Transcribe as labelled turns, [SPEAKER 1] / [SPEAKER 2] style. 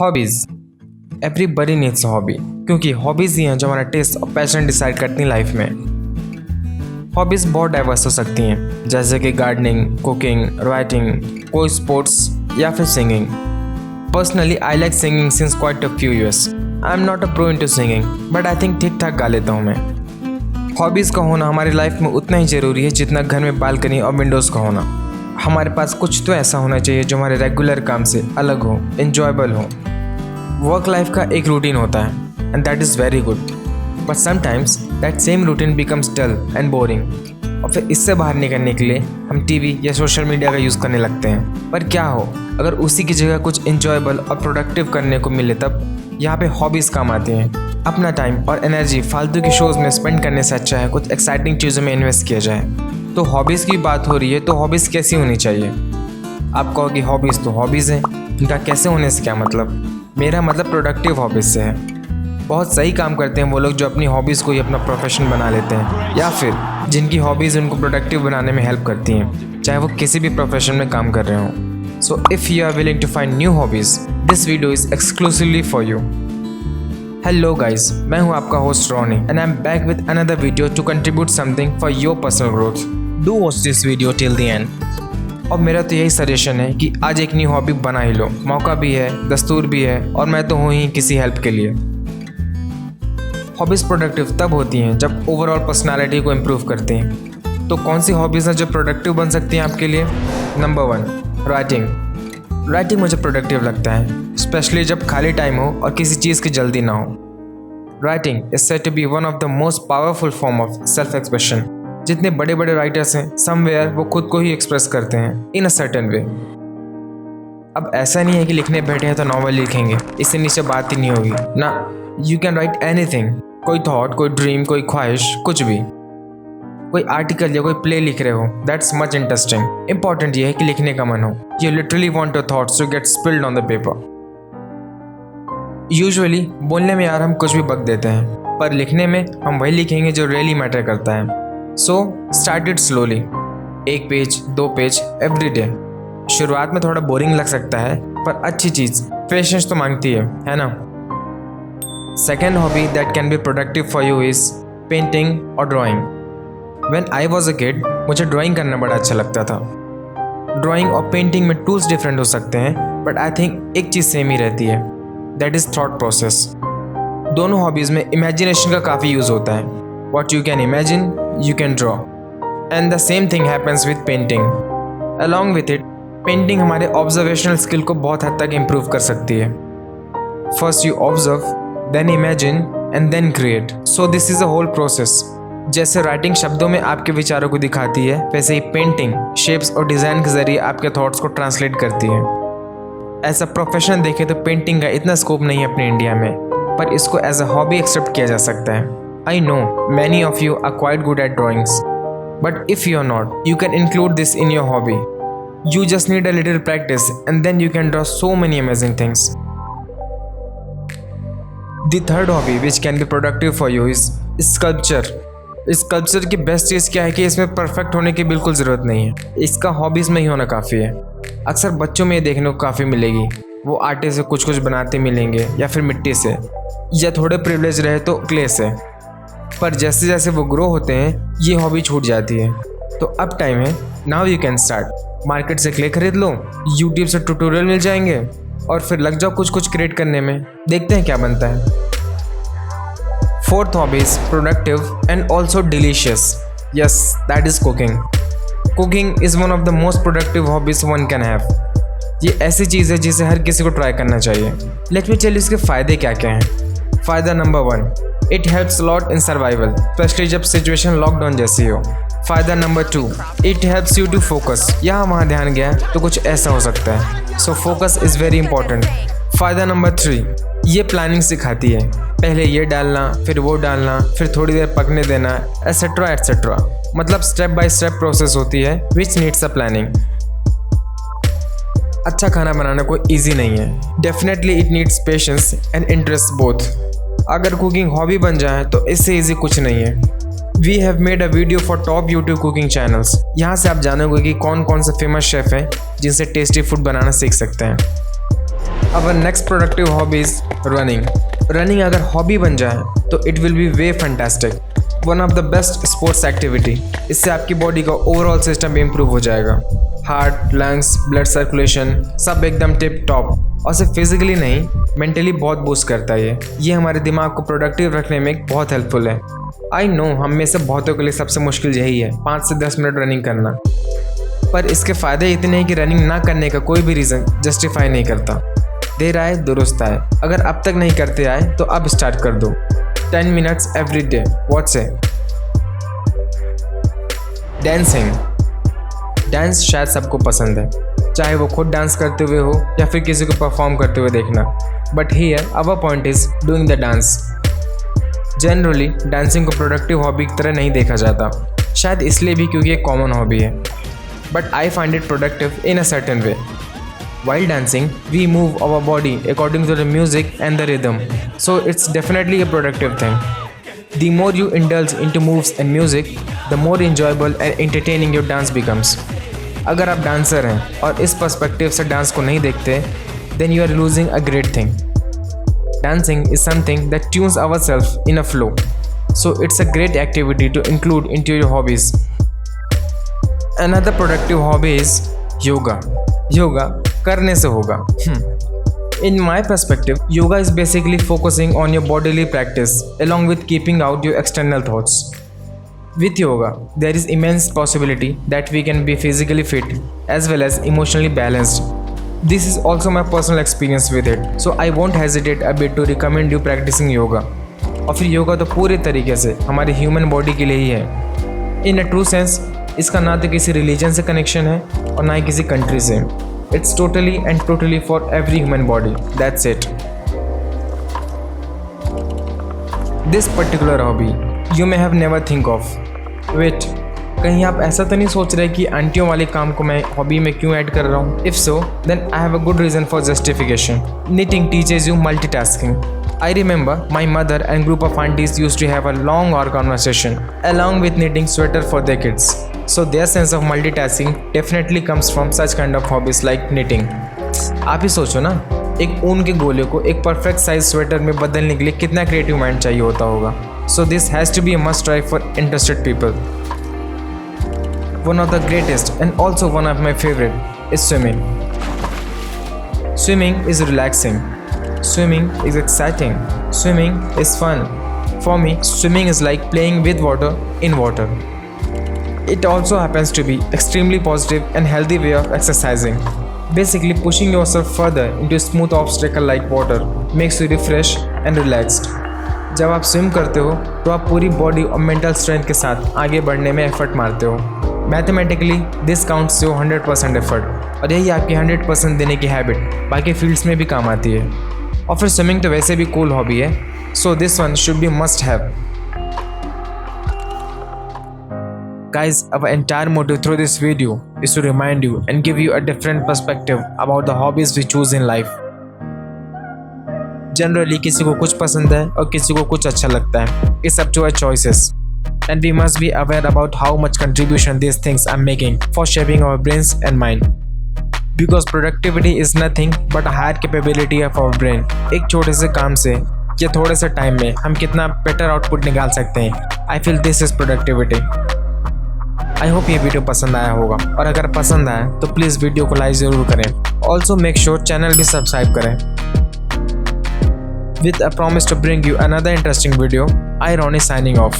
[SPEAKER 1] Hobbies everybody needs hobby, क्योंकि hobbies ही हैं जो हमारा टेस्ट और पैशन डिसाइड करती हैं लाइफ में। हॉबीज़ बहुत डाइवर्स हो सकती हैं, जैसे कि गार्डनिंग, कुकिंग, राइटिंग, कोई स्पोर्ट्स या फिर singing. Personally I like singing since quite a few years. I am not a pro into singing, but I think ठीक ठाक गा लेता हूँ मैं। हॉबीज़ का होना हमारी लाइफ में उतना ही ज़रूरी है जितना घर में बालकनी और विंडोज़ का होना। हमारे पास कुछ तो ऐसा होना चाहिए जो हमारे रेगुलर काम से अलग हो, एन्जॉयबल हो। वर्क लाइफ का एक रूटीन होता है and that is very good, but sometimes that same routine becomes dull and boring. और फिर इससे बाहर निकलने के लिए हम टीवी या सोशल मीडिया का यूज़ करने लगते हैं। पर क्या हो अगर उसी की जगह कुछ एन्जॉयबल और प्रोडक्टिव करने को मिले, तब यहाँ पे हॉबीज़ काम आती हैं। अपना टाइम और एनर्जी फालतू के शोज़ में स्पेंड करने से अच्छा है कुछ एक्साइटिंग चीज़ों में इन्वेस्ट किया जाए। तो हॉबीज़ की बात हो रही है, तो हॉबीज़ कैसी होनी चाहिए? आप कहो कि हॉबीज़ तो हॉबीज़ हैं, इनका कैसे होने से क्या मतलब? मेरा मतलब प्रोडक्टिव हॉबीज़ से है। बहुत सही काम करते हैं वो लोग जो अपनी हॉबीज़ को ही अपना प्रोफेशन बना लेते हैं, या फिर जिनकी हॉबीज़ उनको प्रोडक्टिव बनाने में हेल्प करती हैं, चाहे वो किसी भी प्रोफेशन में काम कर रहे हों। So if you are willing to find new hobbies, this video is exclusively for you. Hello guys, मैं हूं आपका host Ronnie and I am back with another video to contribute something for your personal growth. Do watch this video till the end. और मेरा तो यही suggestion है कि आज एक न्यू हॉबी बना ही लो। मौका भी है, दस्तूर भी है, और मैं तो हूँ ही किसी हेल्प के लिए। हॉबीज़ प्रोडक्टिव तब होती हैं जब ओवरऑल पर्सनालिटी को इम्प्रूव करती हैं। तो कौन सी हॉबीज़ हैं जो प्रोडक्टिव बन सकती हैं आपके लिए? Number 1, writing. राइटिंग मुझे प्रोडक्टिव लगता है, स्पेशली जब खाली टाइम हो और किसी चीज़ की जल्दी ना हो। Writing is said to be one of the most powerful form of self expression. जितने बड़े बड़े राइटर्स हैं, समवेयर वो खुद को ही एक्सप्रेस करते हैं इन अ सर्टेन वे। अब ऐसा नहीं है कि लिखने बैठे हैं तो नॉवल लिखेंगे, इससे नीचे बात ही नहीं होगी ना। यू कैन राइट एनीथिंग, कोई थॉट, कोई ड्रीम, कोई ख्वाहिश, कुछ भी। कोई आर्टिकल या कोई प्ले लिख रहे हो, दैट्स मच इंटरेस्टिंग। इंपॉर्टेंट ये है कि लिखने का मन हो। You literally want your thoughts to get spilled on the paper. Usually बोलने में यार हम कुछ भी बक देते हैं, पर लिखने में हम वही लिखेंगे जो रियली मैटर करता है। So start it slowly, 1 page 2 page every day. शुरुआत में थोड़ा बोरिंग लग सकता है, पर अच्छी चीज़ पेशेंस तो मांगती है ना। Second hobby that can be productive for you is painting और drawing. When I was a kid, मुझे ड्राइंग करना बड़ा अच्छा लगता था। ड्राइंग और पेंटिंग में टूल्स डिफरेंट हो सकते हैं, बट आई थिंक एक चीज़ सेम ही रहती है, दैट इज़ थॉट प्रोसेस। दोनों हॉबीज़ में इमेजिनेशन का काफ़ी यूज़ होता है। What you can imagine, you can draw. And the same thing happens with painting. Along with it, painting हमारे observational skill को बहुत हद तक improve कर सकती है। First you observe, then imagine, and then create. So this is a whole process. जैसे writing शब्दों में आपके विचारों को दिखाती है, वैसे ही पेंटिंग शेप्स और डिज़ाइन के जरिए आपके थॉट्स को ट्रांसलेट करती है। एज अ प्रोफेशन देखें तो पेंटिंग का इतना स्कोप नहीं है अपने इंडिया में, पर इसको एज अ हॉबी एक्सेप्ट किया जा सकता है। I know many of you are quite good at drawings, but if you're not, you can include this in your hobby. You just need a little practice and then you can draw so many amazing things. The third hobby which can be productive for you is sculpture. Sculpture की best चीज़ क्या है कि इसमें perfect होने की बिल्कुल ज़रूरत नहीं है, इसका हॉबीज़ में ही होना काफ़ी है। अक्सर बच्चों में ये देखने को काफ़ी मिलेगी, वो आटे से कुछ कुछ बनाते मिलेंगे, या फिर मिट्टी से, या थोड़े प्रिविलेज रहे तो क्ले से। पर जैसे जैसे वो ग्रो होते हैं ये हॉबी छूट जाती है। तो अब टाइम है, now you can start. Market से क्ले खरीद लो, यूट्यूब से ट्यूटोरियल मिल जाएंगे, और फिर लग जाओ कुछ कुछ क्रिएट करने में, देखते हैं क्या बनता है। Fourth hobby is productive and also delicious. Yes, that is cooking. Cooking is one of the most productive hobbies one can have. ये ऐसी चीज़ है जिसे हर किसी को ट्राई करना चाहिए। लेट मी टेल यू इसके फ़ायदे क्या क्या हैं। फ़ायदा number 1, it helps lot in survival, specially जब सिचुएशन लॉकडाउन जैसी हो। फ़ायदा number 2, it helps you to focus. यहाँ वहाँ ध्यान गया तो कुछ ऐसा हो सकता है, so focus is very important. फ़ायदा नंबर 3, ये प्लानिंग सिखाती है। पहले ये डालना, फिर वो डालना, फिर थोड़ी देर पकने देना, एट्सेट्रा एट्सेट्रा। मतलब स्टेप बाय स्टेप प्रोसेस होती है विच नीड्स अ प्लानिंग। अच्छा खाना बनाना कोई ईजी नहीं है, definitely it needs patience and interest both. अगर कुकिंग हॉबी बन जाए तो इससे ईजी कुछ नहीं है। We have made a video for top YouTube cooking channels. यहाँ से आप जानोगे कि कौन कौन से फेमस शेफ़ हैं जिनसे टेस्टी फूड बनाना सीख सकते हैं। Our next productive hobby is running. Running अगर हॉबी बन जाए तो it will be way fantastic, one of the best sports activity. इससे आपकी बॉडी का ओवरऑल सिस्टम भी इम्प्रूव हो जाएगा। हार्ट, लंग्स, ब्लड सर्कुलेशन सब एकदम टिप टॉप। और सिर्फ फिजिकली नहीं, मेंटली बहुत बूस्ट करता है ये हमारे दिमाग को प्रोडक्टिव रखने में बहुत हेल्पफुल है। आई नो हम में से बहुतों के लिए सबसे मुश्किल यही है 5 से 10 मिनट रनिंग करना, पर इसके फ़ायदे इतने हैं कि रनिंग ना करने का कोई भी रीज़न जस्टिफाई नहीं करता। देर आए दुरुस्त आए, अगर अब तक नहीं करते आए तो अब स्टार्ट कर दो। 10 minutes every day, what's it. Dancing. Dance शायद सबको पसंद है, चाहे वो खुद डांस करते हुए हो या फिर किसी को परफॉर्म करते हुए देखना। But here our point is doing the dance. Generally dancing को प्रोडक्टिव हॉबी की तरह नहीं देखा जाता, शायद इसलिए भी क्योंकि एक कॉमन हॉबी है। But I find it productive in a certain way. While dancing, we move our body according to the music and the rhythm, so it's definitely a productive thing. The more you indulge into moves and music, the more enjoyable and entertaining your dance becomes. अगर आप dancer हैं और इस perspective से dance को नहीं देखते, then you are losing a great thing. Dancing is something that tunes ourselves in a flow, so it's a great activity to include into your hobbies. Another productive hobby is yoga. Yoga करने से होगा। In my perspective, yoga is basically focusing on your bodily practice along with keeping out your external thoughts. With yoga, there is immense possibility that we can be physically fit as well as emotionally balanced. This is also my personal experience with it, so I won't hesitate a bit to recommend you practicing yoga. और फिर योगा तो पूरे तरीके से हमारी human body के लिए ही है। इन अ ट्रू सेंस इसका ना तो किसी रिलीजन से कनेक्शन है और ना ही किसी कंट्री से। It's totally and totally for every human body. That's it. This particular hobby you may have never think of. Wait, कहीं आप ऐसा तो नहीं सोच रहे कि आंटियों वाले काम को मैं हॉबी में क्यों ऐड कर रहा हूँ? If so, then I have a good reason for justification. Knitting teaches you multitasking. I remember my mother and group of aunties used to have a long hour conversation along with knitting sweater for their kids. So their sense of multitasking definitely comes from such kind of hobbies like knitting. आप ही सोचो ना, एक ऊन के गोले को एक perfect size sweater में बदलने के लिए कितना क्रिएटिव माइंड चाहिए होता होगा। So this has to be a must try for interested people. One of the greatest and also one of my favorite is swimming. Swimming is relaxing. Swimming is exciting. Swimming is fun. For me, swimming is like playing with water in water. It also happens to be extremely positive and healthy way of exercising. Basically pushing yourself further into smooth obstacle like water makes you refresh and relaxed. जब आप swim करते हो तो आप पूरी body और mental strength के साथ आगे बढ़ने में एफर्ट मारते हो। Mathematically this counts your 100% effort, और यही आपकी 100% देने की हैबिट बाकी फील्ड्स में भी काम आती है। और फिर स्विमिंग तो वैसे भी कूल हॉबी है, so this one should be must have. Guys, our entire motive through this video is to remind you and give you a different perspective about the hobbies we choose in life. Generally, किसी को कुछ पसंद है और किसी को कुछ अच्छा लगता है। It's up to our choices. And we must be aware about how much contribution these things are making for shaping our brains and mind. Because productivity is nothing but a higher capability of our brain. एक छोटे से काम से या थोड़े से time में हम कितना बेटर आउटपुट निकाल सकते हैं। I feel this is productivity. I hope ये वीडियो पसंद आया होगा, और अगर पसंद आया तो प्लीज़ वीडियो को लाइक ज़रूर करें। ऑल्सो मेक श्योर चैनल भी सब्सक्राइब करें। With a promise to bring you another interesting video, I Ronnie signing of.